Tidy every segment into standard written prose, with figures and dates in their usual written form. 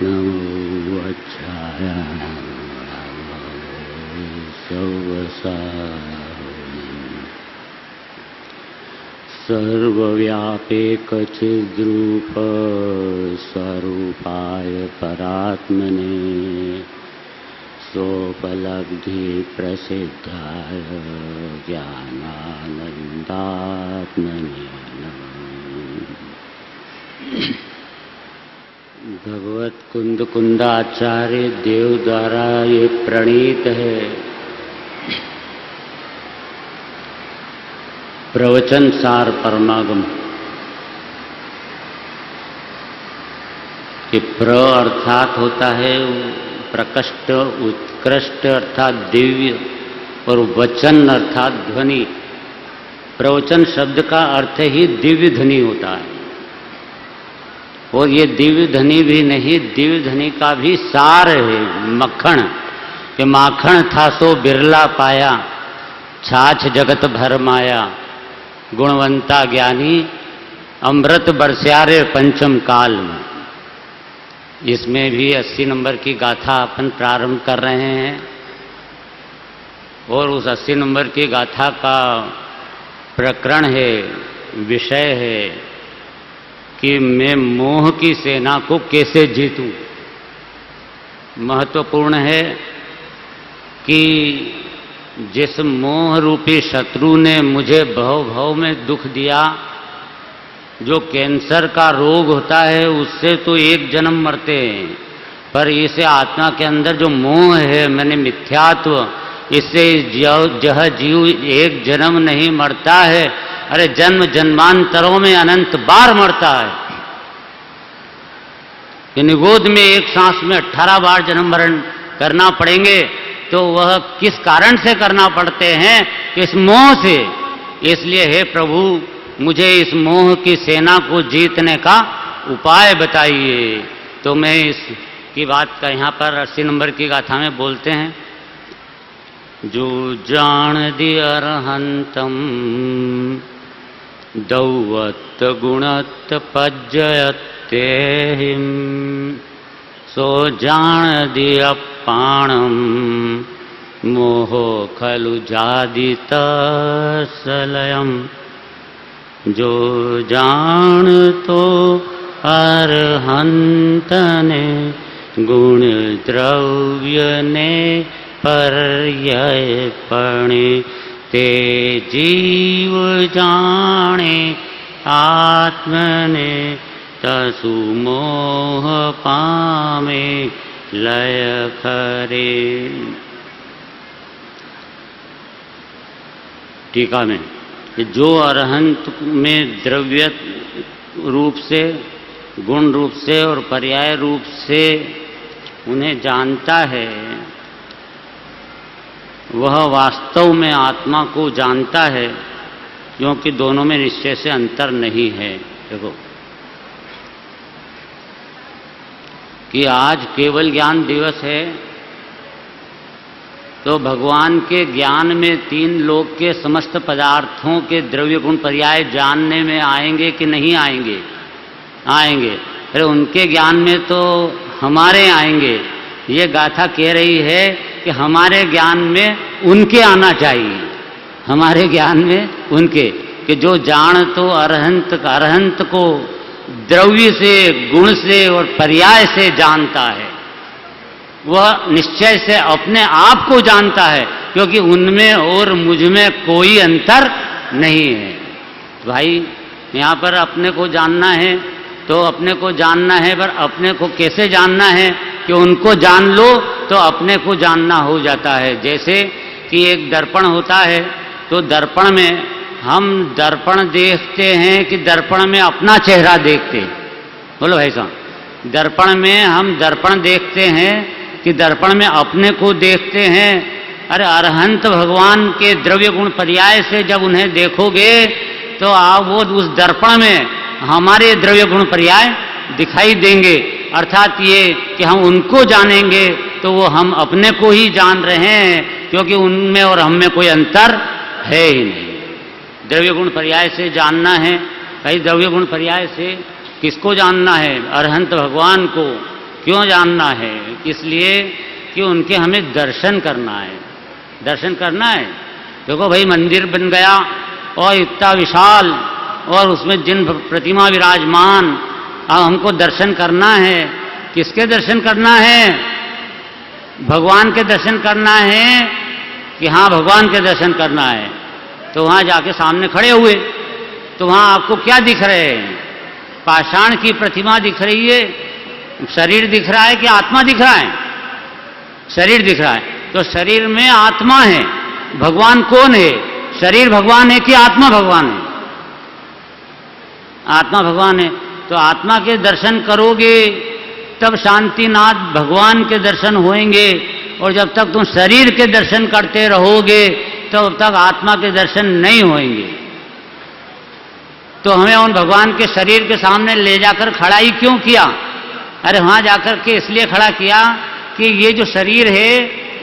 नमो अच्छायां सर्वव्यापेकचिद्रूप स्वरूपाय परात्मने सोपलब्धि प्रसिद्धाय ज्ञानानंदात्मने भगवत कुंद कुंदाचार्य देव द्वारा ये प्रणीत है। प्रवचन सार परमागम कि प्र अर्थात होता है प्रकृष्ट उत्कृष्ट अर्थात दिव्य और वचन अर्थात ध्वनि। प्रवचन शब्द का अर्थ ही दिव्य ध्वनि होता है और ये दिव्य ध्वनि भी नहीं, दिव्य ध्वनि का भी सार है मक्खन कि माखन था सो बिरला पाया छाछ जगत भर माया गुणवंता ज्ञानी अमृत बरस्यारे पंचम काल में। इसमें भी 80 नंबर की गाथा अपन प्रारंभ कर रहे हैं और उस 80 नंबर की गाथा का प्रकरण है, विषय है कि मैं मोह की सेना को कैसे जीतूं। महत्वपूर्ण है कि जिस मोह रूपी शत्रु ने मुझे भव भव में दुख दिया, जो कैंसर का रोग होता है उससे तो एक जन्म मरते हैं, पर इसे आत्मा के अंदर जो मोह है मैंने मिथ्यात्व, इससे जह जीव एक जन्म नहीं मरता है, अरे जन्म जन्मांतरों में अनंत बार मरता है। निगोद में एक सांस में 18 बार जन्म मरण करना पड़ेंगे, तो वह किस कारण से करना पड़ते हैं? किस मोह से। इसलिए हे प्रभु मुझे इस मोह की सेना को जीतने का उपाय बताइए। तो मैं इसकी बात का यहाँ पर 80 नंबर की गाथा में बोलते हैं। जो जान दि अरहंतम दौवत गुणत पज्जयत्येहिं सो जान दि अपाणम मोहो खलु जादितसलयम। जो जान तो अरहंत ने गुण द्रव्य ने पर्याय पणे ते जीव जाने आत्मने तसु मोह पामे लय करे। टीका में कि जो अरहंत में द्रव्य रूप से, गुण रूप से और पर्याय रूप से उन्हें जानता है, वह वास्तव में आत्मा को जानता है, क्योंकि दोनों में निश्चय से अंतर नहीं है। देखो कि आज केवल ज्ञान दिवस है, तो भगवान के ज्ञान में 3 लोक के समस्त पदार्थों के द्रव्य गुण पर्याय जानने में आएंगे कि नहीं आएंगे? आएंगे। अरे उनके ज्ञान में तो हमारे आएंगे। ये गाथा कह रही है कि हमारे ज्ञान में उनके आना चाहिए, हमारे ज्ञान में उनके, कि जो जान तो अरहंत को द्रव्य से, गुण से और पर्याय से जानता है, वह निश्चय से अपने आप को जानता है, क्योंकि उनमें और मुझ में कोई अंतर नहीं है। भाई यहाँ पर अपने को जानना है तो अपने को जानना है, पर अपने को कैसे जानना है? कि उनको जान लो तो अपने को जानना हो जाता है। जैसे कि एक दर्पण होता है, तो दर्पण में हम दर्पण देखते हैं कि दर्पण में अपना चेहरा देखते हैं? बोलो भाई साहब, दर्पण में हम दर्पण देखते हैं कि दर्पण में अपने को देखते हैं? अरे अरहंत भगवान के द्रव्य गुण पर्याय से जब उन्हें देखोगे तो आप वो उस दर्पण में हमारे द्रव्य गुण पर्याय दिखाई देंगे। अर्थात ये कि हम उनको जानेंगे तो वो हम अपने को ही जान रहे हैं, क्योंकि उनमें और हम में कोई अंतर है ही नहीं। द्रव्य गुण पर्याय से जानना है। भाई द्रव्य गुण पर्याय से किसको जानना है? अरहंत भगवान को, क्यों जानना है? इसलिए कि उनके हमें दर्शन करना है। दर्शन करना है। देखो भाई, मंदिर बन गया और इतना विशाल, और उसमें जिन प्रतिमा विराजमान, अब हमको दर्शन करना है। किसके दर्शन करना है? भगवान के दर्शन करना है कि हाँ भगवान के दर्शन करना है। तो वहां जाके सामने खड़े हुए, तो वहां आपको क्या दिख रहे हैं? पाषाण की प्रतिमा दिख रही है, शरीर दिख रहा है कि आत्मा दिख रहा है? शरीर दिख रहा है। तो शरीर में आत्मा है। भगवान कौन है? शरीर भगवान है कि आत्मा भगवान है? आत्मा भगवान है। तो आत्मा के दर्शन करोगे तब शांतिनाथ भगवान के दर्शन होंगे, और जब तक तुम शरीर के दर्शन करते रहोगे तब तक आत्मा के दर्शन नहीं होंगे। तो हमें उन भगवान के शरीर के सामने ले जाकर खड़ा ही क्यों किया? अरे वहां जाकर के इसलिए खड़ा किया कि ये जो शरीर है,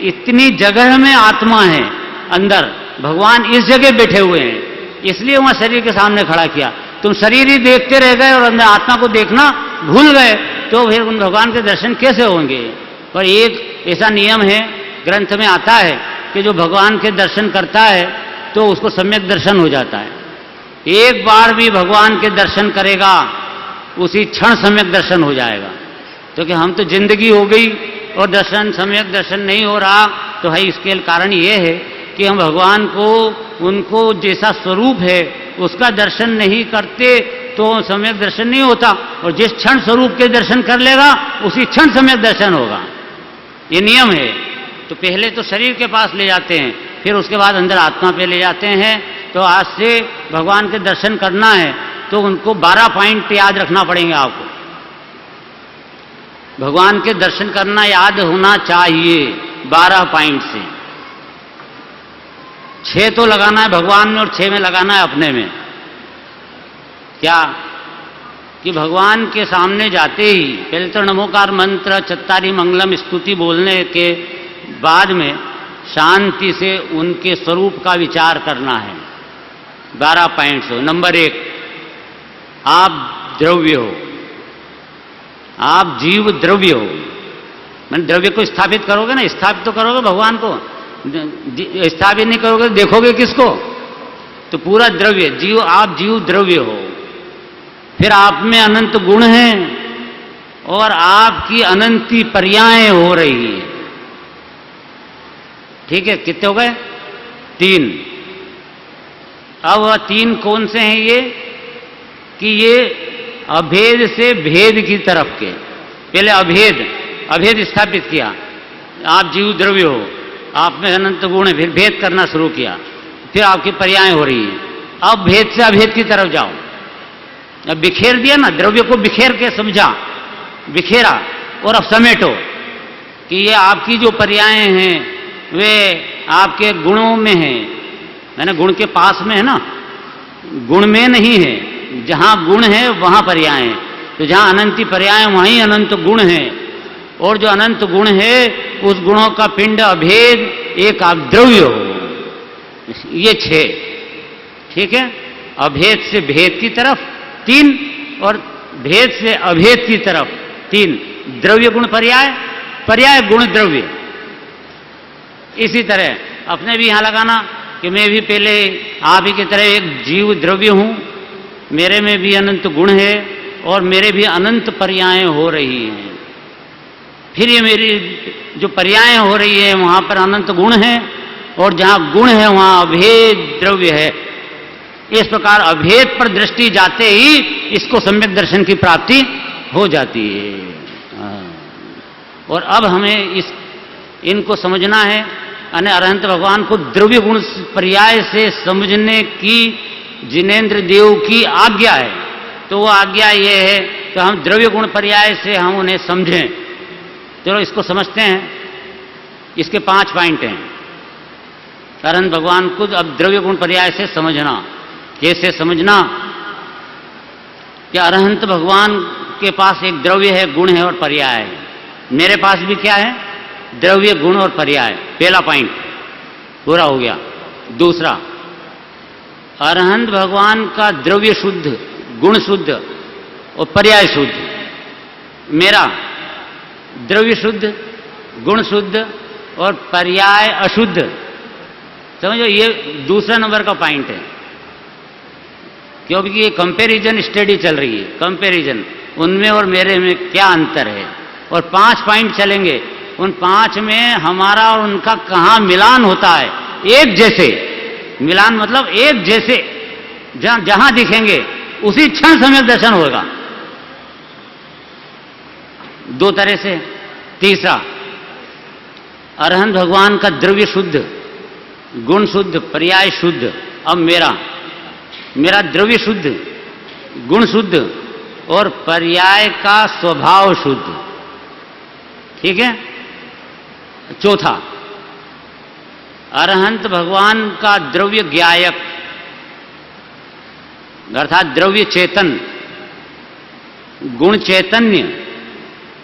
इतनी जगह में आत्मा है, अंदर भगवान इस जगह बैठे हुए हैं, इसलिए वहां शरीर के सामने खड़ा किया। तुम शरीर ही देखते रह गए और अंदर आत्मा को देखना भूल गए, तो फिर उन भगवान के दर्शन कैसे होंगे? पर एक ऐसा नियम है, ग्रंथ में आता है कि जो भगवान के दर्शन करता है तो उसको सम्यक दर्शन हो जाता है। एक बार भी भगवान के दर्शन करेगा उसी क्षण सम्यक दर्शन हो जाएगा। क्योंकि हम तो जिंदगी हो गई और दर्शन, सम्यक दर्शन नहीं हो रहा, तो है इसके कारण ये है कि हम भगवान को, उनको जैसा स्वरूप है उसका दर्शन नहीं करते तो सम्यक दर्शन नहीं होता। और जिस क्षण स्वरूप के दर्शन कर लेगा उसी क्षण सम्यक दर्शन होगा। ये नियम है। तो पहले तो शरीर के पास ले जाते हैं, फिर उसके बाद अंदर आत्मा पे ले जाते हैं। तो आज से भगवान के दर्शन करना है तो उनको 12 पॉइंट याद रखना पड़ेंगे आपको। भगवान के दर्शन करना याद होना चाहिए 12 पॉइंट से। 6 तो लगाना है भगवान में और 6 में लगाना है अपने में। क्या? कि भगवान के सामने जाते ही पहले तो नमोकार मंत्र, चत्तारी मंगलम स्तुति बोलने के बाद में शांति से उनके स्वरूप का विचार करना है। 12 पॉइंट्स हो। नंबर 1, आप द्रव्य हो, आप जीव द्रव्य हो। मैंने द्रव्य को स्थापित करोगे ना, स्थापित तो करोगे भगवान को, स्थापित नहीं करोगे देखोगे किसको? तो पूरा द्रव्य जीव, आप जीव द्रव्य हो। फिर आप में अनंत गुण हैं और आपकी अनंती पर्यायें हो रही हैं। ठीक है, कितने हो गए? 3। अब वह 3 कौन से हैं ये? कि ये अभेद से भेद की तरफ के। पहले अभेद स्थापित किया, आप जीव द्रव्य हो, आप में अनंत गुण है, फिर भेद करना शुरू किया, फिर आपकी पर्याय हो रही है। अब भेद से अभेद की तरफ जाओ। अब बिखेर दिया ना, द्रव्य को बिखेर के समझा, बिखेरा, और अब समेटो कि ये आपकी जो पर्याय हैं वे आपके गुणों में हैं। मैंने गुण के पास में है ना, गुण में नहीं है। जहां गुण है वहां पर्याय है। तो जहां अनंती पर्याय वहीं अनंत गुण है, और जो अनंत गुण है उस गुणों का पिंड अभेद एक आप द्रव्य हो। ये 6। ठीक है, अभेद से भेद की तरफ 3 और भेद से अभेद की तरफ 3। द्रव्य गुण पर्याय, पर्याय गुण द्रव्य। इसी तरह अपने भी यहां लगाना कि मैं भी पहले आप ही की तरह एक जीव द्रव्य हूं, मेरे में भी अनंत गुण है और मेरे भी अनंत पर्याय हो रही हैं। फिर ये मेरी जो पर्याय हो रही है वहां पर अनंत गुण है, और जहां गुण है वहां अभेद द्रव्य है। इस प्रकार अभेद पर दृष्टि जाते ही इसको सम्यक दर्शन की प्राप्ति हो जाती है। और अब हमें इनको समझना है। अने अरहंत भगवान को द्रव्य गुण पर्याय से समझने की जिनेन्द्र देव की आज्ञा है। तो वो आज्ञा ये है कि हम द्रव्य गुण पर्याय से हम उन्हें समझें। चलो इसको समझते हैं। इसके 5 पॉइंट हैं। अरहंत भगवान को अब द्रव्य गुण पर्याय से समझना। कैसे समझना? कि अरहंत भगवान के पास एक द्रव्य है, गुण है और पर्याय है। मेरे पास भी क्या है? द्रव्य, गुण और पर्याय। पहला पॉइंट पूरा हो गया। दूसरा, अरहंत भगवान का द्रव्य शुद्ध, गुण शुद्ध और पर्याय शुद्ध। मेरा द्रव्य शुद्ध, गुण शुद्ध और पर्याय अशुद्ध। समझो, ये दूसरा नंबर का पॉइंट है, क्योंकि ये कंपैरिजन स्टडी चल रही है। कंपैरिजन उनमें और मेरे में क्या अंतर है, और 5 पॉइंट चलेंगे। उन 5 में हमारा और उनका कहाँ मिलान होता है। एक जैसे मिलान मतलब एक जैसे, जहां दिखेंगे उसी क्षण सम्यक दर्शन होगा। 2 तरह से। तीसरा, अरहंत भगवान का द्रव्य शुद्ध, गुण शुद्ध, पर्याय शुद्ध। अब मेरा द्रव्य शुद्ध, गुण शुद्ध और पर्याय का स्वभाव शुद्ध। ठीक है। चौथा, अरहंत भगवान का द्रव्य ज्ञायक अर्थात द्रव्य चेतन, गुण चैतन्य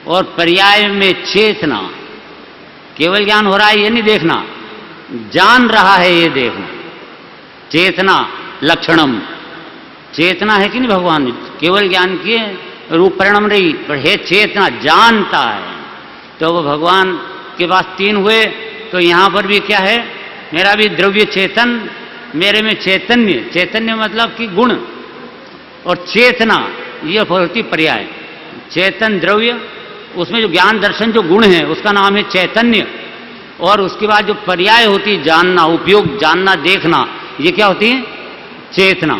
और पर्याय में चेतना। केवल ज्ञान हो रहा है ये नहीं देखना, जान रहा है ये देखना। चेतना लक्षणम, चेतना है कि नहीं भगवान, केवल ज्ञान के रूप परिणाम नहीं, पर है चेतना, जानता है। तो वो भगवान के पास 3 हुए, तो यहां पर भी क्या है, मेरा भी द्रव्य चेतन, मेरे में चैतन्य। चैतन्य मतलब कि गुण, और चेतना ये होती पर्याय। चेतन द्रव्य, उसमें जो ज्ञान दर्शन जो गुण है उसका नाम है चैतन्य, और उसके बाद जो पर्याय होती है जानना, उपयोग, जानना, देखना, ये क्या होती है, चेतना।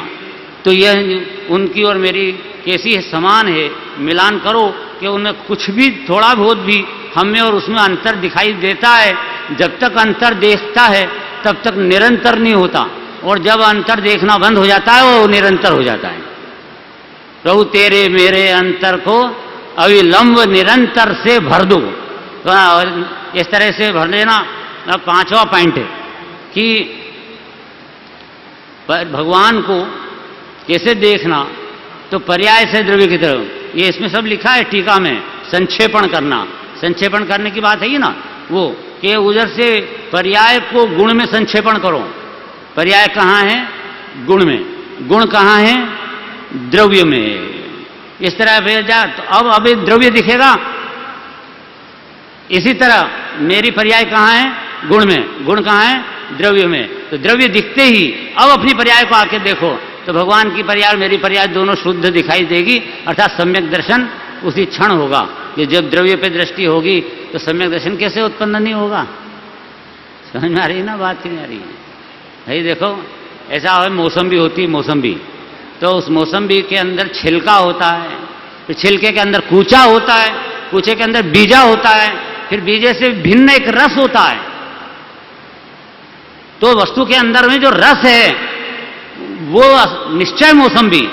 तो यह उनकी और मेरी कैसी है, समान है। मिलान करो कि उनमें कुछ भी थोड़ा बहुत भी हम में और उसमें अंतर दिखाई देता है। जब तक अंतर देखता है तब तक निरंतर नहीं होता, और जब अंतर देखना बंद हो जाता है वो निरंतर हो जाता है। प्रभु तेरे मेरे अंतर को अविलंब निरंतर से भर दो। तो इस तरह से भर लेना। 5वां पॉइंट है कि भगवान को कैसे देखना, तो पर्याय से द्रव्य की तरफ, ये इसमें सब लिखा है टीका में। संक्षेपण करना, संक्षेपण करने की बात है ही ना, वो कि उधर से पर्याय को गुण में संक्षेपण करो। पर्याय कहाँ है, गुण में, गुण कहाँ है, द्रव्य में। इस तरह भेजा तो अब द्रव्य दिखेगा। इसी तरह मेरी पर्याय कहाँ है, गुण में, गुण कहाँ है, द्रव्य में। तो द्रव्य दिखते ही अब अपनी पर्याय को आके देखो, तो भगवान की पर्याय और मेरी पर्याय दोनों शुद्ध दिखाई देगी, अर्थात सम्यक दर्शन उसी क्षण होगा। कि जब द्रव्य पे दृष्टि होगी तो सम्यक दर्शन कैसे उत्पन्न नहीं होगा। समझ में आ रही है ना बात, नहीं आ रही है भाई। देखो ऐसा है, मौसम्बी होती है, मौसम्बी, तो उस मौसम्बी के अंदर छिलका होता है, फिर छिलके के अंदर कूचा होता है, कूचे के अंदर बीजा होता है, फिर बीजे से भिन्न एक रस होता है। तो वस्तु के अंदर में जो रस है वो निश्चय मौसम्बी,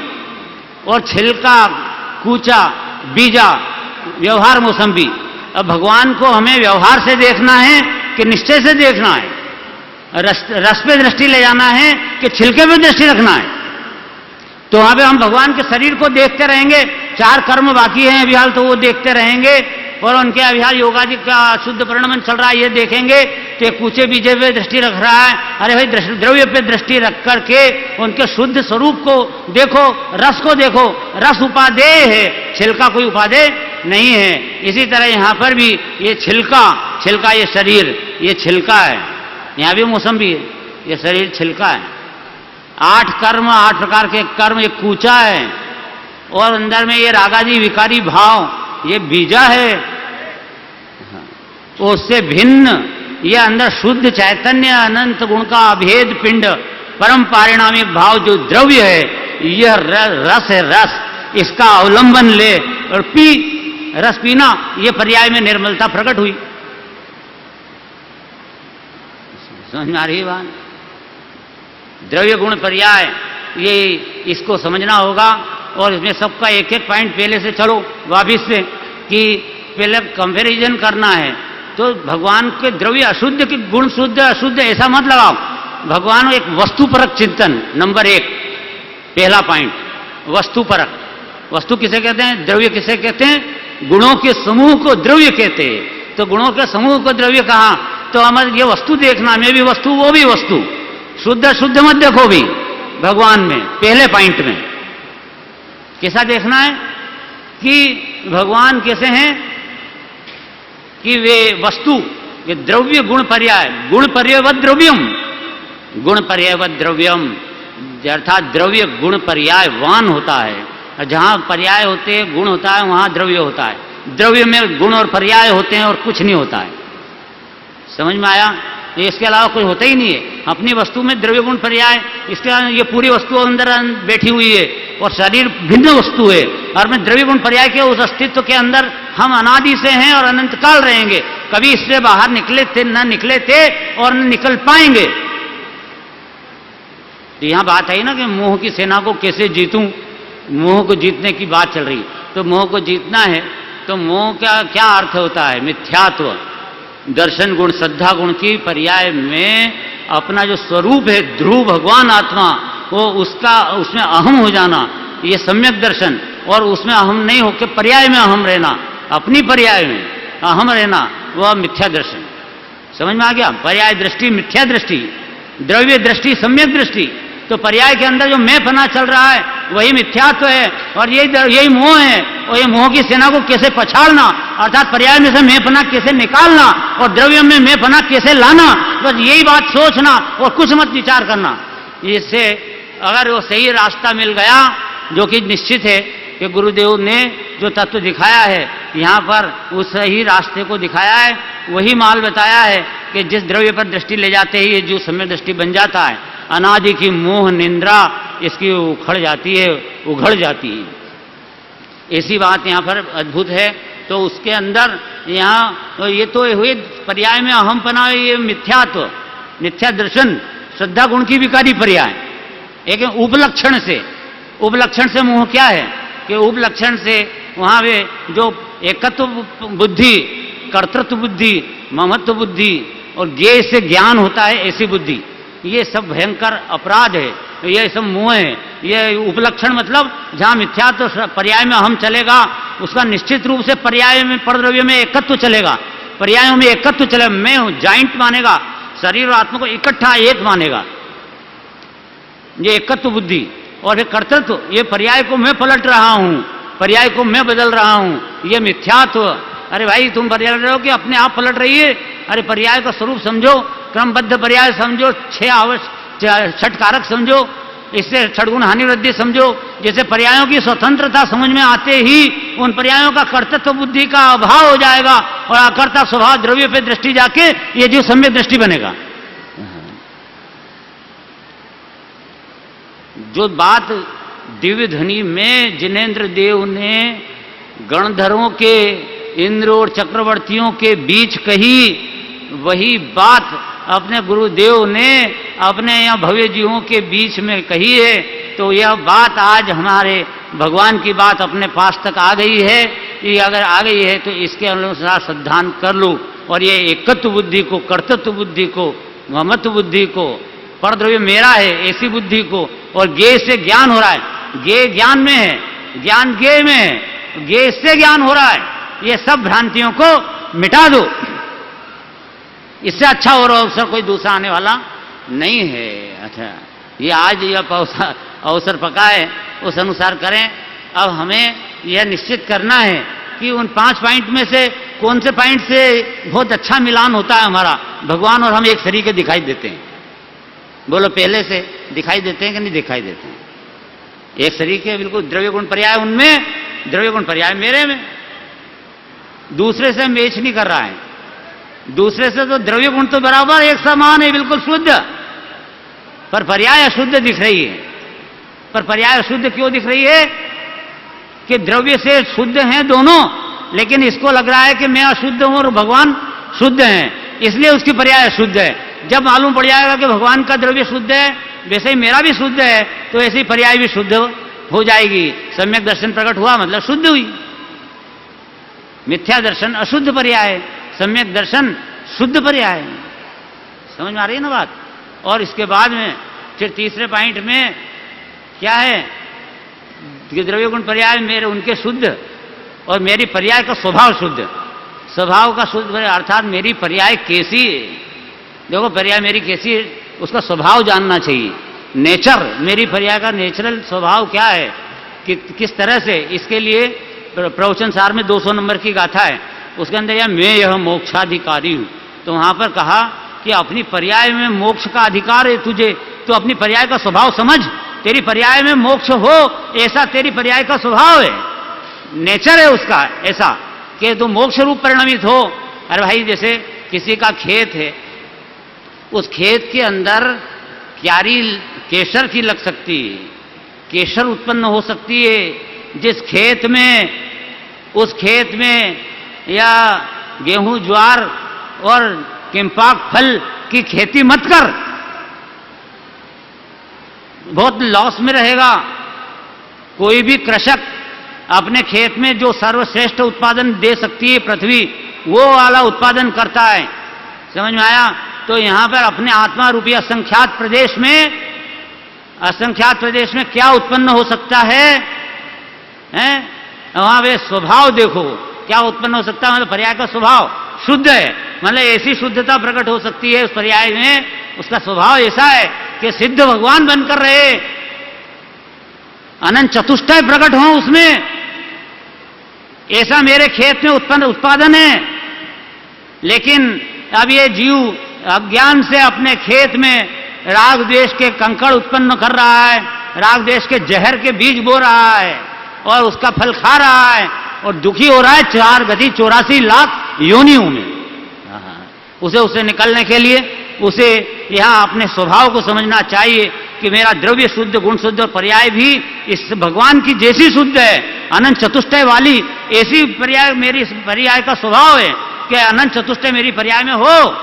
और छिलका, कूचा, बीजा, व्यवहार मौसम्बी। अब भगवान को हमें व्यवहार से देखना है कि निश्चय से देखना है, रस पे दृष्टि ले जाना है कि छिलके पे दृष्टि रखना है। तो वहां पे हम भगवान के शरीर को देखते रहेंगे, 4 कर्म बाकी हैं अभी हाल, तो वो देखते रहेंगे, और उनके अभिहार योगादि का शुद्ध परिणमन चल रहा है, ये देखेंगे। तो कूचे बीजे पे दृष्टि रख रहा है, अरे भाई द्रव्य पे दृष्टि रख करके उनके शुद्ध स्वरूप को देखो, रस को देखो। रस उपादेय है, छिलका कोई उपादेय नहीं है। इसी तरह यहां पर भी ये छिलका ये शरीर, ये छिलका है, यहां भी मौसम्बी है, ये शरीर छिलका है। 8 कर्म, 8 प्रकार के कर्म, ये कूचा है, और अंदर में ये रागादि विकारी भाव, ये बीजा है। उससे भिन्न ये अंदर शुद्ध चैतन्य अनंत गुण का अभेद पिंड, परम पारिणामिक भाव जो द्रव्य है, यह रस है। रस, इसका अवलंबन ले और पी, रस पीना, ये पर्याय में निर्मलता प्रकट हुई। समझ में आ रही बात। द्रव्य गुण पर्याय, ये इसको समझना होगा। और इसमें सबका एक एक पॉइंट पहले से चलो वापिस से, कि पहले कंपैरिजन करना है। तो भगवान के द्रव्य अशुद्ध की गुण शुद्ध अशुद्ध ऐसा मत लगाओ। भगवान एक वस्तुपरक चिंतन, नंबर 1 पहला पॉइंट, वस्तुपरक। वस्तु किसे कहते हैं, द्रव्य किसे कहते हैं, गुणों के समूह को द्रव्य कहते हैं। तो गुणों के समूह को द्रव्य कहा, तो हमारे ये वस्तु देखना, मैं भी वस्तु वो भी वस्तु, शुद्ध अशुद्ध मत देखो भी भगवान में। पहले पॉइंट में कैसा देखना है कि भगवान कैसे हैं, कि वे वस्तु, ये द्रव्य गुण पर्याय, गुण पर्यायवत द्रव्यम, गुण पर्यायवत द्रव्यम, अर्थात द्रव्य गुण पर्यायवान होता है। और जहां पर्याय होते हैं, गुण होता है, वहां द्रव्य होता है। द्रव्य में गुण और पर्याय होते हैं और कुछ नहीं होता है। समझ में आया? इसके अलावा कुछ होता ही नहीं है। अपनी वस्तु में द्रव्य गुण पर्याय, इसके ये पूरी वस्तु अंदर बैठी हुई है और शरीर भिन्न वस्तु है, और में द्रव्य गुण पर्याय के उस अस्तित्व के अंदर हम अनादि से हैं और अनंत काल रहेंगे। कभी इससे बाहर निकले थे न निकले थे और न निकल पाएंगे। तो यहां बात है ना कि मोह की सेना को कैसे जीतूं, मोह को जीतने की बात चल रही। तो मोह को जीतना है तो मोह का क्या अर्थ होता है? मिथ्यात्व, दर्शन गुण, श्रद्धा गुण की पर्याय में अपना जो स्वरूप है ध्रुव भगवान आत्मा, वो उसका उसमें अहम हो जाना, ये सम्यक दर्शन। और उसमें अहम नहीं होकर पर्याय में अहम रहना, अपनी पर्याय में अहम रहना, वह मिथ्या दर्शन। समझ में आ गया? पर्याय दृष्टि मिथ्या दृष्टि, द्रव्य दृष्टि सम्यक दृष्टि। तो पर्याय के अंदर जो मैं पना चल रहा है वही मिथ्यात्व है और यही मोह है। और ये मोह की सेना को कैसे पछाड़ना, अर्थात पर्याय में से मैं पना कैसे निकालना और द्रव्य में मैं पना कैसे लाना, बस यही बात सोचना और कुछ मत विचार करना। इससे अगर वो सही रास्ता मिल गया, जो कि निश्चित है कि गुरुदेव ने जो तत्व दिखाया है यहाँ पर, उस सही रास्ते को दिखाया है, वही माल बताया है कि जिस द्रव्य पर दृष्टि ले जाते ही ये जो सम्यक दृष्टि बन जाता है, अनादि की मोह निंद्रा इसकी उखड़ जाती है, उघड़ जाती है। ऐसी बात यहाँ पर अद्भुत है। तो उसके अंदर यहाँ ये तो हुए पर्याय में अहम पना, ये मिथ्यात्व, मिथ्या दर्शन, श्रद्धा गुण की विकारी पर्याय। एक उपलक्षण से, उपलक्षण से मोह क्या है कि उपलक्षण से वहां वे जो एकत्व बुद्धि, कर्तृत्व बुद्धि, ममत्व बुद्धि और ज्ञेय से ज्ञान होता है, ऐसी बुद्धि, ये सब भयंकर अपराध है, ये सब मोह है। ये उपलक्षण मतलब जहां मिथ्यात्व पर्याय में हम चलेगा, उसका निश्चित रूप से पर्याय में, परद्रव्य में एकत्व चलेगा, पर्यायों में एकत्व चलेगा। मैं हूं जॉइंट मानेगा, शरीर और आत्मा को इकट्ठा एक मानेगा, ये एकत्व बुद्धि। और फिर कर्तृत्व, ये पर्याय को मैं पलट रहा हूं, पर्याय को मैं बदल रहा हूं, ये मिथ्यात्व। अरे भाई तुम पर्याय रहे हो कि अपने आप पलट रही है? अरे पर्याय का स्वरूप समझो, क्रमबद्ध पर्याय समझो, छठ कारक समझो, इससे छठगुण हानि वृद्धि समझो। जैसे पर्यायों की स्वतंत्रता समझ में आते ही उन पर्यायों का कर्तृत्व बुद्धि का अभाव हो जाएगा और अकर्ता स्वभाव द्रव्य पे दृष्टि जाके ये जो सम्यक दृष्टि बनेगा। जो बात दिव्य ध्वनि में जिनेन्द्र देव ने गणधरों के, इंद्र और चक्रवर्तियों के बीच कही, वही बात अपने गुरुदेव ने अपने यहाँ भव्य जीवों के बीच में कही है। तो यह बात आज हमारे भगवान की बात अपने पास तक आ गई है। ये अगर आ गई है तो इसके अनुसार श्रद्धान कर लो और ये एकत्व बुद्धि को, कर्तृत्व बुद्धि को, ममत्व बुद्धि को, परद्रव्य मेरा है ऐसी बुद्धि को, और ज्ञेय से ज्ञान हो रहा है, ज्ञेय ज्ञान में है, ज्ञान ज्ञेय में है, ज्ञेय से ज्ञान हो रहा है, ये सब भ्रांतियों को मिटा दो। इससे अच्छा और अवसर कोई दूसरा आने वाला नहीं है। अच्छा, ये आज यह अवसर पका है, उस अनुसार करें। अब हमें यह निश्चित करना है कि उन 5 पॉइंट में से कौन से पॉइंट से बहुत अच्छा मिलान होता है हमारा, भगवान और हम एक शरीर के दिखाई देते हैं। बोलो, पहले से दिखाई देते हैं कि नहीं दिखाई देते हैं? एक शरीर के बिल्कुल द्रव्य गुण पर्याय उनमें, द्रव्य गुण पर्याय मेरे में। दूसरे से मैच नहीं कर रहा है, दूसरे से तो द्रव्य गुण तो बराबर एक समान है, बिल्कुल शुद्ध, पर पर्याय अशुद्ध दिख रही है। पर पर्याय अशुद्ध क्यों दिख रही है? कि द्रव्य से शुद्ध हैं दोनों, लेकिन इसको लग रहा है कि मैं अशुद्ध हूं और भगवान शुद्ध हैं, इसलिए उसकी पर्याय अशुद्ध है। जब मालूम पड़ जाएगा कि भगवान का द्रव्य शुद्ध है, वैसे ही मेरा भी शुद्ध है, तो ऐसी पर्याय भी शुद्ध हो जाएगी। सम्यक दर्शन प्रकट हुआ मतलब शुद्ध हुई। मिथ्या दर्शन अशुद्ध पर्याय है, सम्यक दर्शन शुद्ध पर्याय है। समझ में आ रही है ना बात? और इसके बाद में फिर तीसरे पॉइंट में क्या है कि द्रव्य गुण पर्याय मेरे उनके शुद्ध और मेरी पर्याय का स्वभाव शुद्ध, स्वभाव का शुद्ध अर्थात मेरी पर्याय कैसी है। देखो पर्याय मेरी कैसी है, उसका स्वभाव जानना चाहिए। नेचर, मेरी पर्याय का नेचुरल स्वभाव क्या है, कि किस तरह से। इसके लिए प्रवचन सार में 200 नंबर की गाथा है, उसके अंदर यह मैं यह मोक्षाधिकारी हूं। तो वहां पर कहा कि अपनी पर्याय में मोक्ष का अधिकार है तुझे, तो अपनी पर्याय का स्वभाव समझ, तेरी पर्याय में मोक्ष हो ऐसा तेरी पर्याय का स्वभाव है, नेचर है उसका ऐसा कि तो मोक्ष रूप परिणमित हो। अरे भाई जैसे किसी का खेत है, उस खेत के अंदर क्यारी केसर की लग सकती है, केसर उत्पन्न हो सकती है। जिस खेत में, उस खेत में या गेहूं ज्वार और किम्पाक फल की खेती मत कर, बहुत लॉस में रहेगा। कोई भी कृषक अपने खेत में जो सर्वश्रेष्ठ उत्पादन दे सकती है पृथ्वी, वो वाला उत्पादन करता है। समझ में आया? तो यहां पर अपने आत्मा रूपी असंख्यात प्रदेश में क्या उत्पन्न हो सकता है, हैं? वहां पे स्वभाव देखो क्या उत्पन्न हो सकता है। मतलब पर्याय का स्वभाव शुद्ध है, मतलब ऐसी शुद्धता प्रकट हो सकती है उस पर्याय में, उसका स्वभाव ऐसा है कि सिद्ध भगवान बनकर रहे, अनंत चतुष्टय प्रकट हो उसमें, ऐसा मेरे खेत में उत्पादन है। लेकिन अब ये जीव अज्ञान से अपने खेत में राग द्वेष के कंकड़ उत्पन्न कर रहा है, राग द्वेष के जहर के बीज बो रहा है और उसका फल खा रहा है और दुखी हो रहा है 84 लाख योनियों में। उसे निकलने के लिए उसे यहां अपने स्वभाव को समझना चाहिए कि मेरा द्रव्य शुद्ध, गुण शुद्ध और पर्याय भी इस भगवान की जैसी शुद्ध है, अनंत चतुष्टय वाली ऐसी पर्याय मेरी पर्याय का स्वभाव है कि अनंत चतुष्टय मेरी पर्याय में हो।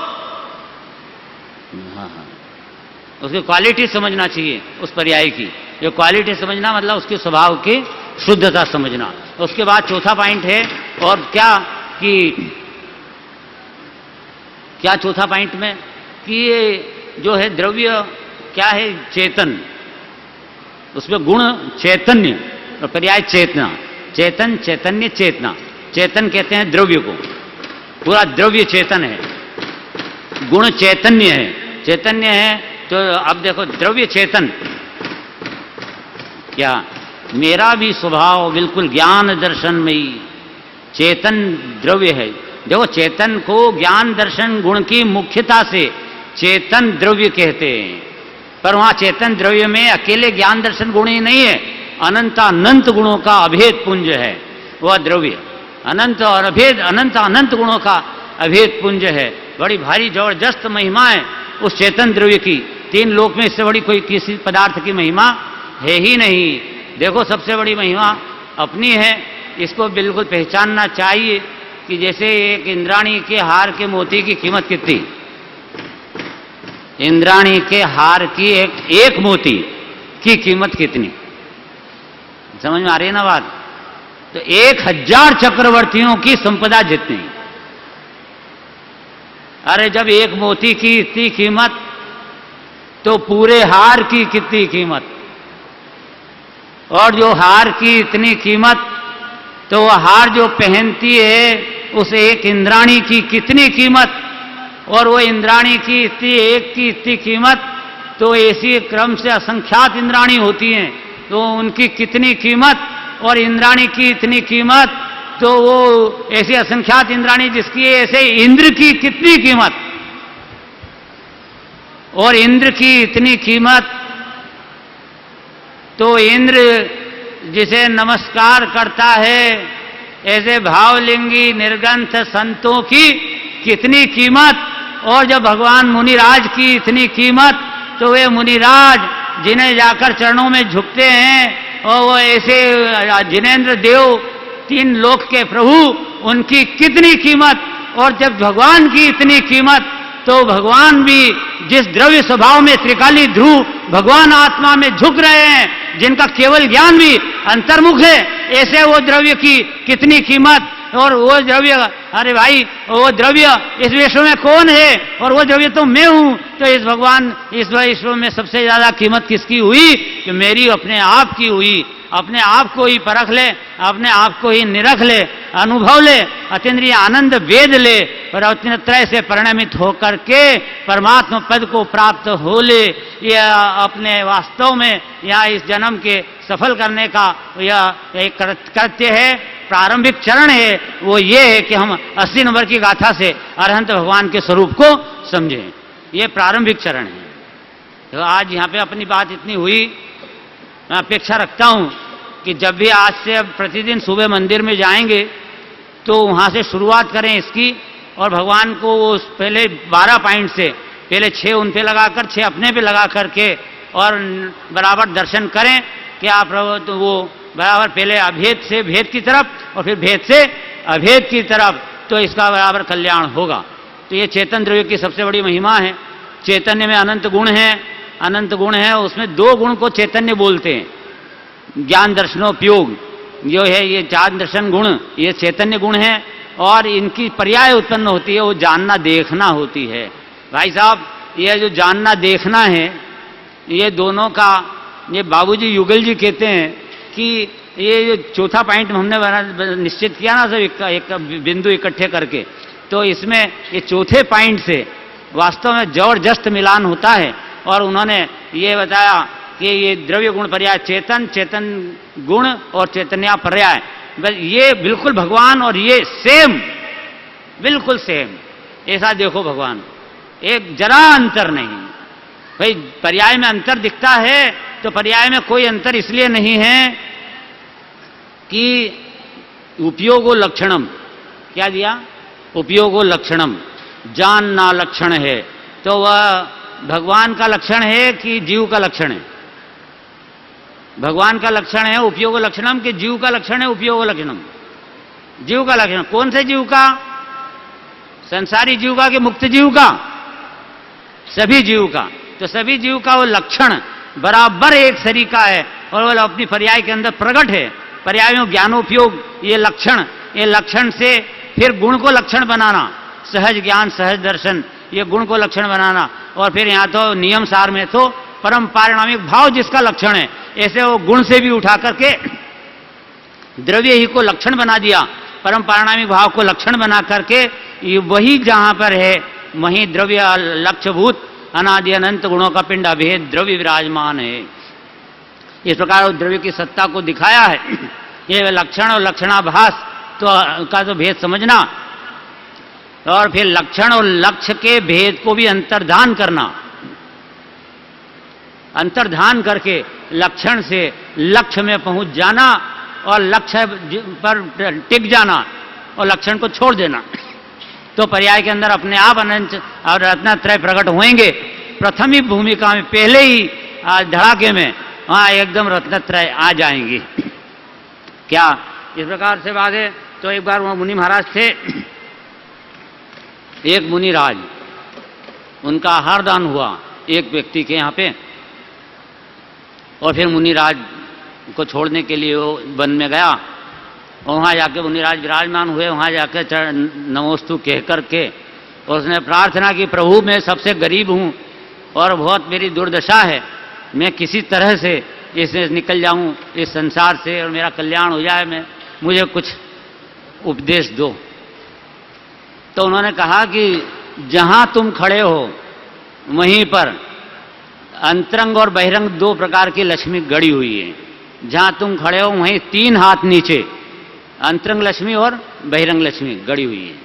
उसकी क्वालिटी समझना चाहिए उस पर्याय की। ये क्वालिटी समझना मतलब उसके स्वभाव की शुद्धता समझना। उसके बाद चौथा पॉइंट है, और क्या चौथा पॉइंट में कि ये जो है द्रव्य क्या है, चेतन, उसमें गुण चैतन्य और पर्याय चेतना, चेतन चैतन्य चेतना। चेतन कहते हैं द्रव्य को, पूरा द्रव्य चेतन है, गुण चैतन्य है, चैतन्य है। तो अब देखो द्रव्य चेतन, क्या मेरा भी स्वभाव बिल्कुल ज्ञान दर्शन में ही चेतन द्रव्य है। देखो चेतन को ज्ञान दर्शन गुण की मुख्यता से चेतन द्रव्य कहते हैं, पर वहां चेतन द्रव्य में अकेले ज्ञान दर्शन गुण ही नहीं है, अनंत गुणों का अभेद पुंज है वह द्रव्य, अनंत और अभेद, अनंत गुणों का अभेद पुंज है। बड़ी भारी जबरदस्त महिमा है उस चेतन द्रव्य की, तीन लोक में इससे बड़ी कोई किसी पदार्थ की महिमा है ही नहीं। देखो सबसे बड़ी महिमा अपनी है, इसको बिल्कुल पहचानना चाहिए कि जैसे एक इंद्राणी के हार के मोती की कीमत कितनी, इंद्राणी के हार की एक मोती की कीमत कितनी, समझ में आ रही है ना बात? तो 1000 चक्रवर्तियों की संपदा जितनी। अरे जब एक मोती की इतनी कीमत, तो पूरे हार की कितनी कीमत, और जो हार की इतनी कीमत, तो वह हार जो पहनती है उस एक इंद्राणी की कितनी कीमत, और वो इंद्राणी की इतनी कीमत, तो ऐसी क्रम से असंख्यात इंद्राणी होती हैं, तो उनकी कितनी कीमत, और इंद्राणी की इतनी कीमत, तो वो ऐसी असंख्यात इंद्राणी जिसकी ऐसे इंद्र की कितनी कीमत, और इंद्र की इतनी कीमत, तो इंद्र जिसे नमस्कार करता है ऐसे भावलिंगी निर्गंथ संतों की कितनी कीमत, और जब भगवान मुनिराज की इतनी कीमत, तो वे मुनिराज जिन्हें जाकर चरणों में झुकते हैं, और वो ऐसे जिनेन्द्र देव, 3 लोक के प्रभु, उनकी कितनी कीमत, और जब भगवान की इतनी कीमत, तो भगवान भी जिस द्रव्य स्वभाव में त्रिकाली ध्रुव भगवान आत्मा में झुक रहे हैं, जिनका केवल ज्ञान भी अंतर्मुख है, ऐसे वो द्रव्य की कितनी कीमत, और वो द्रव्य, अरे भाई वो द्रव्य इस विश्व में कौन है, और वो द्रव्य तो मैं हूं। तो इस भगवान इस विश्व में सबसे ज्यादा कीमत किसकी हुई, कि मेरी अपने आप की हुई। अपने आप को ही परख ले, अपने आप को ही निरख ले, अनुभव ले, अतीन्द्रिय आनंद वेद ले, और अतित्रय से परिणमित होकर के परमात्मा पद को प्राप्त हो ले। यह अपने वास्तव में यह इस जन्म के सफल करने का यह एक कृत्य है, प्रारंभिक चरण है वो ये है कि हम 80 नंबर की गाथा से अरहंत भगवान के स्वरूप को समझें। ये प्रारंभिक चरण है। तो आज यहाँ पे अपनी बात इतनी हुई। मैं अपेक्षा रखता हूँ कि जब भी आज से अब प्रतिदिन सुबह मंदिर में जाएंगे तो वहाँ से शुरुआत करें इसकी, और भगवान को उस पहले 12 पॉइंट से पहले 6 उन पे लगाकर 6 अपने पे लगा करके और बराबर दर्शन करें कि आप तो वो बराबर पहले अभेद से भेद की तरफ और फिर भेद से अभेद की तरफ, तो इसका बराबर कल्याण होगा। तो ये चेतन द्रव्य की सबसे बड़ी महिमा है। चैतन्य में अनंत गुण है, अनंत गुण है, उसमें 2 गुण को चैतन्य बोलते हैं। ज्ञान दर्शनोपयोग जो है ये 4 दर्शन गुण, ये चैतन्य गुण है, और इनकी पर्याय उत्पन्न होती है, वो जानना देखना होती है। भाई साहब, ये जो जानना देखना है, ये दोनों का, ये बाबूजी युगल जी कहते हैं कि ये जो चौथा पॉइंट हमने निश्चित किया ना, सब एक बिंदु इकट्ठे करके, तो इसमें ये चौथे पॉइंट से वास्तव में जबरदस्त मिलान होता है। और उन्होंने ये बताया कि ये द्रव्य गुण पर्याय चेतन, चेतन गुण और चैतन्य पर्याय, बस ये बिल्कुल भगवान और ये सेम, बिल्कुल सेम। ऐसा देखो भगवान, एक जरा अंतर नहीं। भाई पर्याय में अंतर दिखता है तो पर्याय में कोई अंतर इसलिए नहीं है कि उपयोगो लक्षणम, क्या दिया, उपयोगो लक्षणम, जानना लक्षण है, तो वह भगवान का लक्षण है कि जीव का लक्षण है? भगवान का लक्षण है उपयोग लक्षणम कि जीव का लक्षण है उपयोग लक्षणम? जीव का लक्षण। कौन से जीव का? संसारी जीव का कि मुक्त जीव का? सभी जीव का। तो सभी जीव का वो लक्षण बराबर एक सरीका है और वो अपनी पर्याय के अंदर प्रकट है। पर्याय में ज्ञानोपयोग, ये लक्षण से फिर गुण को लक्षण बनाना, सहज ज्ञान सहज दर्शन, ये गुण को लक्षण बनाना, और फिर यहाँ तो नियम सार में तो परम पारिणामिक भाव जिसका लक्षण है, ऐसे वो गुण से भी उठा करके द्रव्य ही को लक्षण बना दिया, परम पारिणामिक भाव को लक्षण बना करके वही जहां पर है वहीं द्रव्य लक्ष्यभूत अनादि अनंत गुणों का पिंड अभेद द्रव्य विराजमान है। इस प्रकार द्रव्य की सत्ता को दिखाया है। ये लक्षण और लक्षणाभास का तो भेद समझना, और फिर लक्षण और लक्ष्य के भेद को भी अंतर्धान करना, अंतर्धान करके लक्षण से लक्ष्य में पहुंच जाना और लक्ष्य पर टिक जाना और लक्षण को छोड़ देना, तो पर्याय के अंदर अपने आप अनंत और रत्नत्रय प्रकट होंगे। प्रथम ही भूमिका में पहले ही धड़ाके में वहां एकदम रत्नत्रय आ जाएंगे। क्या इस प्रकार से बात है? तो एक बार वह मुनि महाराज थे, एक मुनि राज, उनका आहार दान हुआ एक व्यक्ति के यहाँ पे, और फिर मुनिराज को छोड़ने के लिए वो वन में गया, और वहाँ जाके मुनिराज विराजमान हुए। वहाँ जाकर नमोस्तु कह करके और उसने प्रार्थना की, प्रभु मैं सबसे गरीब हूँ और बहुत मेरी दुर्दशा है, मैं किसी तरह से इससे निकल जाऊँ इस संसार से और मेरा कल्याण हो जाए, मुझे कुछ उपदेश दो। तो उन्होंने कहा कि जहाँ तुम खड़े हो वहीं पर अंतरंग और बहिरंग 2 प्रकार की लक्ष्मी गड़ी हुई है। जहां तुम खड़े हो वहीं 3 हाथ नीचे अंतरंग लक्ष्मी और बहिरंग लक्ष्मी गड़ी हुई है।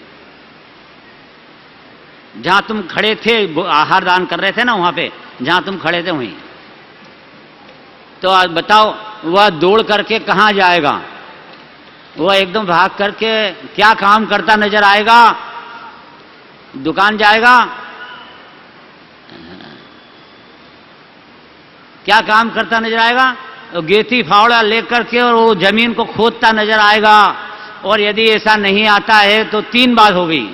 जहां तुम खड़े थे, आहार दान कर रहे थे ना, वहां पे जहां तुम खड़े थे वहीं। तो आज बताओ वह दौड़ करके कहां जाएगा? वह एकदम भाग करके क्या काम करता नजर आएगा? दुकान जाएगा? क्या काम करता नजर आएगा? तो गेती फावड़ा लेकर के और वो जमीन को खोदता नजर आएगा। और यदि ऐसा नहीं आता है तो 3 बात हो गई।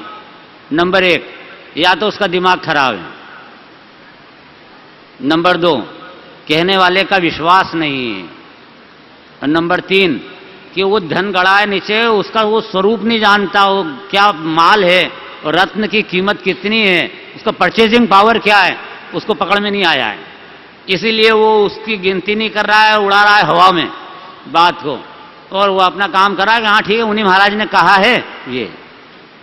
नंबर 1, या तो उसका दिमाग खराब है। नंबर 2, कहने वाले का विश्वास नहीं है। और नंबर 3 कि वो धन गड़ा है नीचे, उसका वो स्वरूप नहीं जानता, वो क्या माल है और रत्न की कीमत कितनी है, उसका परचेजिंग पावर क्या है, उसको पकड़ में नहीं आया है। इसीलिए वो उसकी गिनती नहीं कर रहा है, उड़ा रहा है हवा में बात को, और वो अपना काम कर रहा है कि हाँ ठीक है मुनि महाराज ने कहा है ये।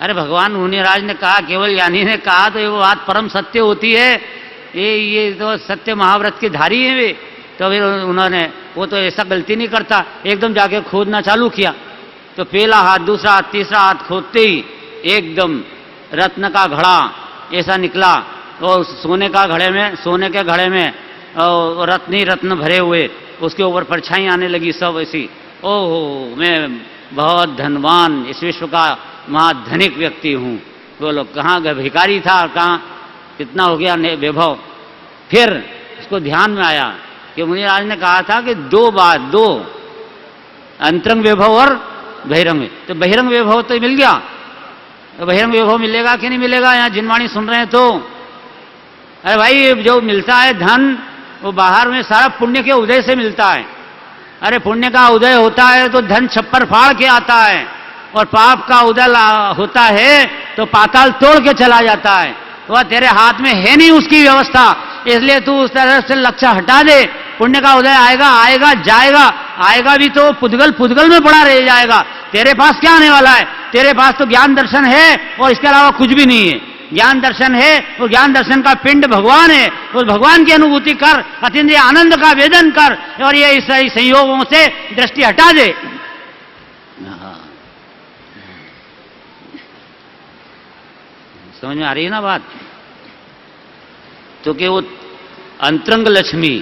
अरे भगवान मुनि महाराज ने कहा, केवल ज्ञानी ने कहा तो ये वो बात परम सत्य होती है। ये तो सत्य महाव्रत के धारी है वे। तो फिर उन्होंने, वो तो ऐसा गलती नहीं करता, एकदम जाके खोदना चालू किया। तो पहला हाथ, दूसरा हाथ, तीसरा हाथ खोदते ही एकदम रत्न का घड़ा ऐसा निकला, और सोने के घड़े में रत्न ही रत्न भरे हुए, उसके ऊपर परछाई आने लगी सब ऐसी। ओहो, मैं बहुत धनवान, इस विश्व का महाधनिक व्यक्ति हूँ। बोलो कहाँ गए, भिखारी था, कहाँ कितना हो गया वैभव। फिर उसको ध्यान में आया कि मुनिराज ने कहा था कि दो अंतरंग वैभव और बहिरंग, तो बहिरंग वैभव तो मिल गया, तो बहिरंग वैभव मिलेगा कि नहीं मिलेगा? यहाँ जिनवाणी सुन रहे हैं तो अरे भाई, जो मिलता है धन वो बाहर में सारा पुण्य के उदय से मिलता है। अरे पुण्य का उदय होता है तो धन छप्पर फाड़ के आता है, और पाप का उदय होता है तो पाताल तोड़ के चला जाता है। वह तेरे हाथ में है नहीं उसकी व्यवस्था, इसलिए तू उस तरह से लक्ष्य हटा दे। पुण्य का उदय आएगा जाएगा, आएगा भी तो पुद्गल में पड़ा रह जाएगा। तेरे पास क्या आने वाला है? तेरे पास तो ज्ञान दर्शन है और इसके अलावा कुछ भी नहीं है। ज्ञान दर्शन है, और ज्ञान दर्शन का पिंड भगवान है। उस भगवान की अनुभूति कर, अतीन्द्रिय आनंद का वेदन कर, और ये इस संयोगों से दृष्टि हटा दे। समझ में आ रही है ना बात? तो कि वो अंतरंग लक्ष्मी,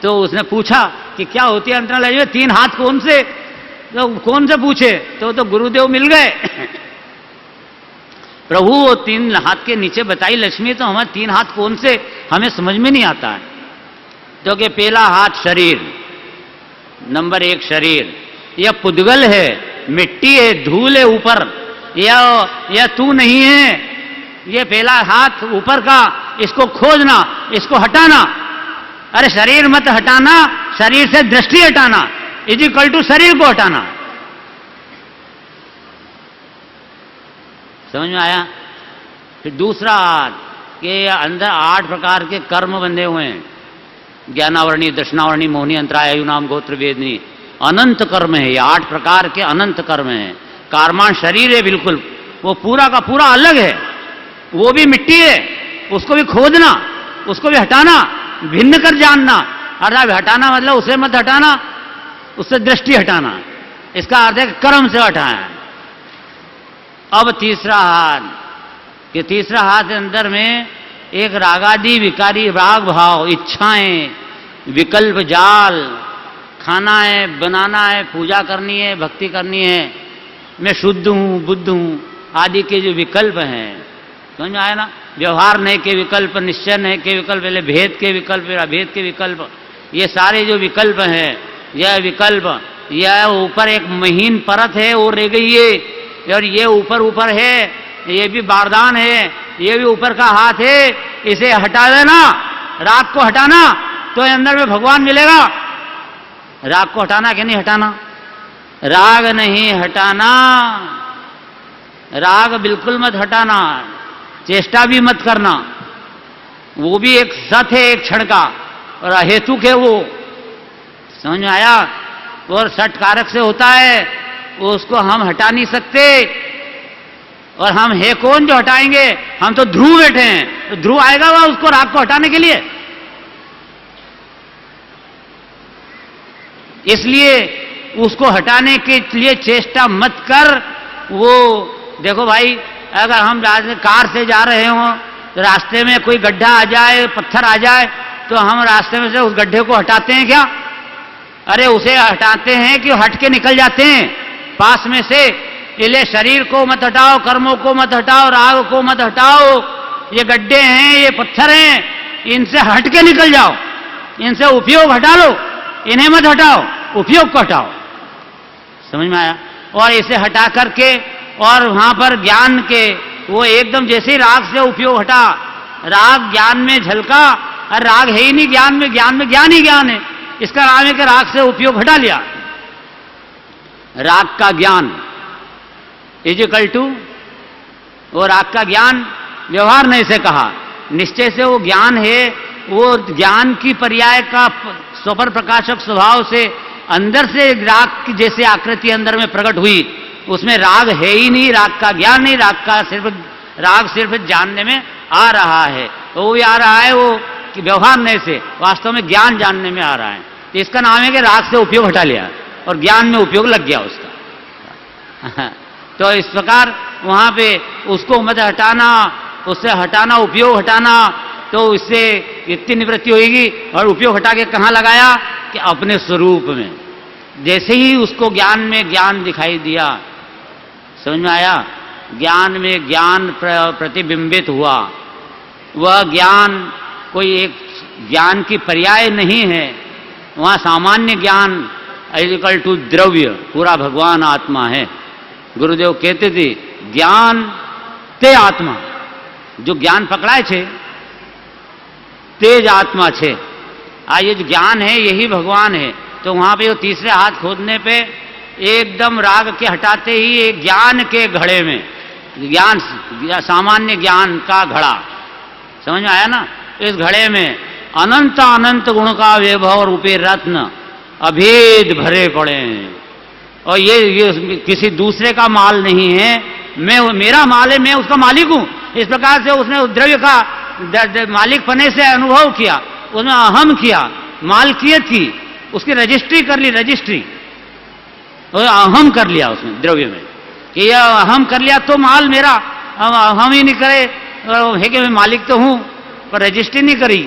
तो उसने पूछा कि क्या होती है अंतरंग लक्ष्मी, 3 हाथ कौन से? तो कौन से पूछे? तो गुरुदेव मिल गए। प्रभु वो 3 हाथ के नीचे बताई लक्ष्मी, तो हमें 3 हाथ कौन से, हमें समझ में नहीं आता है। तो कि पहला हाथ शरीर, नंबर 1 शरीर, यह पुद्गल है, मिट्टी है, धूल है ऊपर, यह तू नहीं है। ये पहला हाथ ऊपर का, इसको खोजना, इसको हटाना। अरे शरीर मत हटाना, शरीर से दृष्टि हटाना, इज इक्वल टू शरीर को हटाना। समझ में आया? फिर दूसरा हाथ के अंदर 8 प्रकार के कर्म बंधे हुए हैं, ज्ञानावरणी, दर्शनावरणी, मोहनी, अंतरायु, नाम, गोत्र, वेदनी, अनंत कर्म है। ये 8 प्रकार के अनंत कर्म है। कार्मान शरीर है बिल्कुल, वो पूरा का पूरा अलग है, वो भी मिट्टी है, उसको भी खोदना, उसको भी हटाना, भिन्न कर जानना। अर्थात हटाना मतलब उसे मत हटाना, उससे दृष्टि हटाना, इसका अर्थ है कर्म से हटाना। अब तीसरा हाथ, कि तीसरा हाथ के अंदर में एक रागादि विकारी राग भाव, इच्छाएं, विकल्प जाल, खाना है, बनाना है, पूजा करनी है, भक्ति करनी है, मैं शुद्ध हूं, बुद्ध हूं, आदि के जो विकल्प हैं। समझ में आया ना? व्यवहार नहीं के विकल्प, निश्चय नहीं के विकल्प, पहले भेद के विकल्प, फिर अभेद के विकल्प, ये सारे जो विकल्प हैं, यह विकल्प, यह ऊपर एक महीन परत है और रह गई है, और ये ऊपर है, ये भी बारदान है, ये भी ऊपर का हाथ है, इसे हटा देना, राग को हटाना, तो अंदर में भगवान मिलेगा। राग को हटाना कि नहीं हटाना? राग नहीं हटाना, राग बिल्कुल मत हटाना, चेष्टा भी मत करना। वो भी एक सत है, एक क्षण का, और अहेतुक है वो। समझ में आया? और सट कारक से होता है, उसको हम हटा नहीं सकते। और हम है कौन जो हटाएंगे? हम तो ध्रुव बैठे हैं, तो ध्रुव आएगा वह उसको राग को हटाने के लिए। इसलिए उसको हटाने के लिए चेष्टा मत कर। वो देखो भाई, अगर हम कार से जा रहे हों तो रास्ते में कोई गड्ढा आ जाए, पत्थर आ जाए, तो हम रास्ते में से उस गड्ढे को हटाते हैं क्या? अरे उसे हटाते हैं कि हट के निकल जाते हैं पास में से। इसलिए शरीर को मत हटाओ, कर्मों को मत हटाओ, राग को मत हटाओ। ये गड्ढे हैं, ये पत्थर हैं, इनसे हट के निकल जाओ, इनसे उपयोग हटा लो, इन्हें मत हटाओ, उपयोग को हटाओ। समझ में आया? और इसे हटा करके, और वहां पर ज्ञान के, वो एकदम जैसे ही राग से उपयोग हटा, राग ज्ञान में झलका, और राग है ही नहीं ज्ञान में, ज्ञान ही ज्ञान है। इसका नाम है कि राग से उपयोग हटा लिया। राग का ज्ञान इज इक्वल टू, वो राग का ज्ञान व्यवहार नहीं से कहा, निश्चय से वो ज्ञान है। वो ज्ञान की पर्याय का स्वपर प्रकाशक स्वभाव से अंदर से राग की जैसे आकृति अंदर में प्रकट हुई, उसमें राग है ही नहीं, राग का ज्ञान नहीं, राग सिर्फ जानने में आ रहा है। तो वो भी आ रहा है वो कि व्यवहार नहीं से, वास्तव में ज्ञान जानने में आ रहा है। तो इसका नाम है कि राग से उपयोग हटा लिया और ज्ञान में उपयोग लग गया उसका। तो इस प्रकार वहां पे उसको मत हटाना, उससे हटाना, उपयोग हटाना, तो उससे इतनी निवृत्ति होगी। और उपयोग हटा के कहाँ लगाया कि अपने स्वरूप में। जैसे ही उसको ज्ञान में ज्ञान दिखाई दिया, समझ में आया, ज्ञान में ज्ञान प्रतिबिंबित हुआ, वह ज्ञान कोई एक ज्ञान की पर्याय नहीं है, वहां सामान्य ज्ञान इक्वल टू द्रव्य, पूरा भगवान आत्मा है। गुरुदेव कहते थे ज्ञान ते आत्मा, जो ज्ञान पकड़ाए छे तेज आत्मा छे, ये जो ज्ञान है यही भगवान है। तो वहां पे वो तीसरे हाथ खोदने पे एकदम राग के हटाते ही एक ज्ञान के घड़े में, ज्ञान सामान्य ज्ञान का घड़ा, समझ में आया ना, इस घड़े में अनंत अनंत गुण का वैभव रूपी रत्न अभेद भरे पड़े हैं। और ये किसी दूसरे का माल नहीं है, मेरा माल है, मैं उसका मालिक हूं। इस प्रकार से उसने उस द्रव्य का मालिक पने से अनुभव किया, उसमें अहम किया, मालकियत की, उसकी रजिस्ट्री कर ली, रजिस्ट्री अहम कर लिया उसमें द्रव्य में कि यह अहम कर लिया तो माल मेरा, अहम ही नहीं करे है कि मैं मालिक तो हूं पर रजिस्ट्री नहीं करी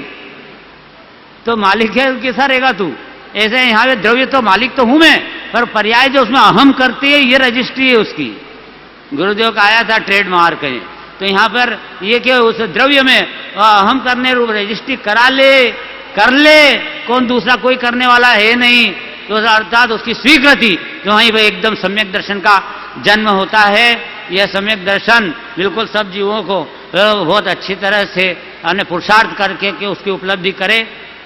तो मालिक है कैसा रहेगा तू। ऐसे यहां पे द्रव्य तो मालिक तो हूं मैं, पर पर्याय जो उसमें अहम करती है ये रजिस्ट्री है उसकी। गुरुदेव का आया था ट्रेडमार्क है, तो यहां पर ये कि उस द्रव्य में अहम करने रूप रजिस्ट्री करा ले, कर ले, कौन दूसरा कोई करने वाला है नहीं। तो अर्थात उसकी स्वीकृति जो वहीं पर एकदम सम्यक दर्शन का जन्म होता है। यह सम्यक दर्शन बिल्कुल सब जीवों को बहुत अच्छी तरह से अन्य पुरुषार्थ करके कि उसकी उपलब्धि करे,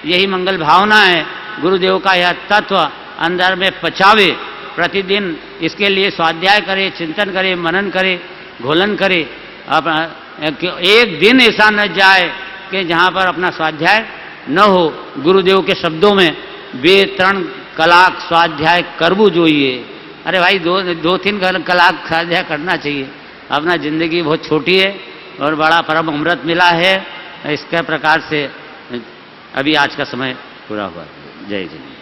यही मंगल भावना है। गुरुदेव का यह तत्व अंदर में पचावे, प्रतिदिन इसके लिए स्वाध्याय करे, चिंतन करे, मनन करे, घोलन करे। एक दिन ऐसा न जाए कि जहां पर अपना स्वाध्याय न हो। गुरुदेव के शब्दों में 2-3 कलाक स्वाध्याय करबू જોઈએ। अरे भाई 2-3 कलाक स्वाध्याय करना चाहिए। अपना जिंदगी बहुत छोटी है और बड़ा परम अमृत मिला है। इसके प्रकार से अभी आज का समय पूरा हुआ। जय जय।